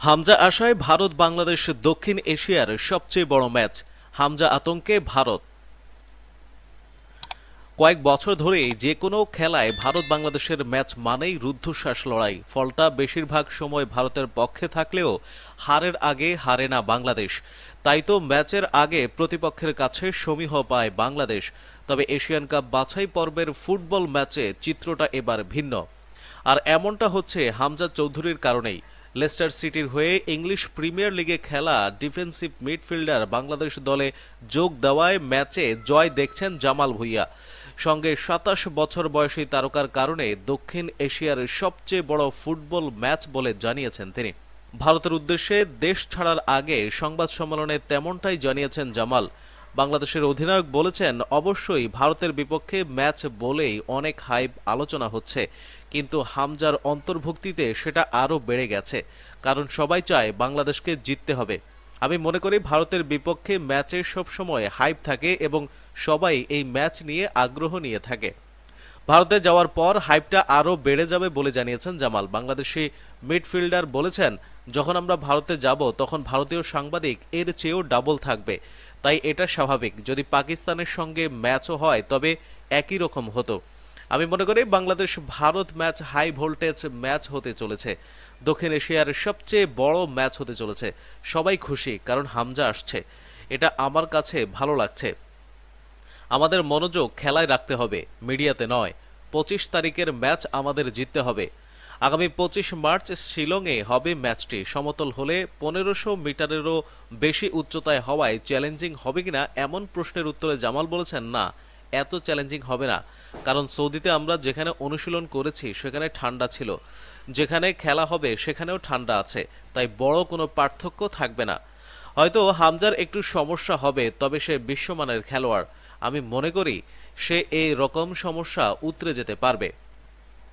হামজা আশায় ভারত বাংলাদেশ দক্ষিণ এশিয়ার সবচেয়ে বড় ম্যাচ। হামজা আতঙ্কে ভারত। কয়েক বছর ধরেই যে কোনো খেলায় ভারত বাংলাদেশের ম্যাচ মানেই রুদ্ধশ্বাস লড়াই। ফলটা বেশিরভাগ সময় ভারতের পক্ষে থাকলেও হারের আগে হারে না বাংলাদেশ। তাই তো ম্যাচের আগে প্রতিপক্ষের কাছে সমীহ পায় বাংলাদেশ। তবে এশিয়ান কাপ বাছাই পর্বের ফুটবল ম্যাচে চিত্রটা এবার ভিন্ন। আর এমনটা হচ্ছে হামজা চৌধুরীর কারণেই। লেস্টার সিটির হয়ে ইংলিশ প্রিমিয়ার লিগে খেলা ডিফেন্সিভ মিডফিল্ডার বাংলাদেশ দলে যোগ দেওয়ায় ম্যাচে জয় দেখছেন জামাল ভুঁইয়া। সঙ্গে ২৭ বছর বয়সী তারকার কারণে দক্ষিণ এশিয়ার সবচেয়ে বড় ফুটবল ম্যাচ বলে জানিয়েছেন তিনি। ভারতের উদ্দেশ্যে দেশ ছাড়ার আগে সংবাদ সম্মেলনে তেমনটাই জানিয়েছেন জামাল। বাংলাদেশের অধিনায়ক বলেছেন, অবশ্যই ভারতের বিপক্ষে ম্যাচ বলেই অনেক হাইপ আলোচনা হচ্ছে, কিন্তু হামজার অন্তর্ভুক্তিতে সেটা আরও বেড়ে গেছে। কারণ সবাই চায় বাংলাদেশকে জিততে হবে। আমি মনে করি ভারতের বিপক্ষে ম্যাচে সবসময় হাইপ থাকে এবং সবাই এই ম্যাচ নিয়ে আগ্রহ নিয়ে থাকে। ভারতে যাওয়ার পর হাইপটা আরও বেড়ে যাবে বলে জানিয়েছেন জামাল। বাংলাদেশি মিডফিল্ডার বলেছেন, যখন আমরা ভারতে যাব তখন ভারতীয় সাংবাদিক এর চেয়েও ডাবল থাকবে। তাই এটা স্বাভাবিক। যদি পাকিস্তানের সঙ্গে ম্যাচও হয় তবে একই রকম হতো। আমি মনে করি Bangladesh Bharat match high voltage match হতে চলেছে। দক্ষিণ এশিয়ার সবচেয়ে বড় ম্যাচ হতে চলেছে। সবাই খুশি কারণ হামজা আসছে। এটা আমার কাছে ভালো লাগছে। আমাদের মনোযোগ খেলায় রাখতে হবে, মিডিয়াতে নয়। ২৫ তারিখের ম্যাচ আমাদের জিততে হবে। আগামী ২৫ মার্চ শিলংয়ে হবে ম্যাচটি। সমতল হলে ১৫০০ মিটারেরও বেশি উচ্চতায় হওয়ায় চ্যালেঞ্জিং হবে কিনা এমন প্রশ্নের উত্তরে জামাল বলেছেন, না, এত চ্যালেঞ্জিং হবে না। কারণ সৌদিতে আমরা যেখানে অনুশীলন করেছি সেখানে ঠান্ডা ছিল, যেখানে খেলা হবে সেখানেও ঠান্ডা আছে, তাই বড় কোনো পার্থক্য থাকবে না। হয়তো হামজার একটু সমস্যা হবে, তবে সে বিশ্বমানের খেলোয়াড়। আমি মনে করি সে এই রকম সমস্যা উতরে যেতে পারবে।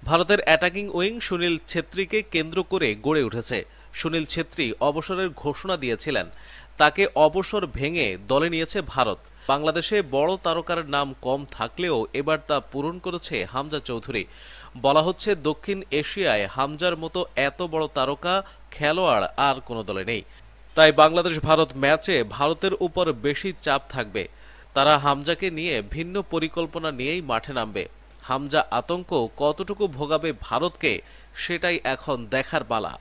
ভারতের অ্যাটাকিং উইং সুনীল ছেত্রীকে কেন্দ্র করে গড়ে উঠেছে। সুনীল ছেত্রী অবসরের ঘোষণা দিয়েছিলেন, তাকে অবসর ভেঙে দলে নিয়েছে ভারত। বাংলাদেশে বড় তারকার নাম কম থাকলেও এবার তা পূরণ করেছে হামজা চৌধুরী। বলা হচ্ছে, দক্ষিণ এশিয়ায় হামজার মতো এত বড় তারকা খেলোয়াড় আর কোনো দলে নেই। তাই বাংলাদেশ ভারত ম্যাচে ভারতের উপর বেশি চাপ থাকবে। তারা হামজাকে নিয়ে ভিন্ন পরিকল্পনা নিয়েই মাঠে নামবে। হামজা আতঙ্ক কতটুকু ভোগাবে ভারতকে, সেটাই এখন দেখার পালা।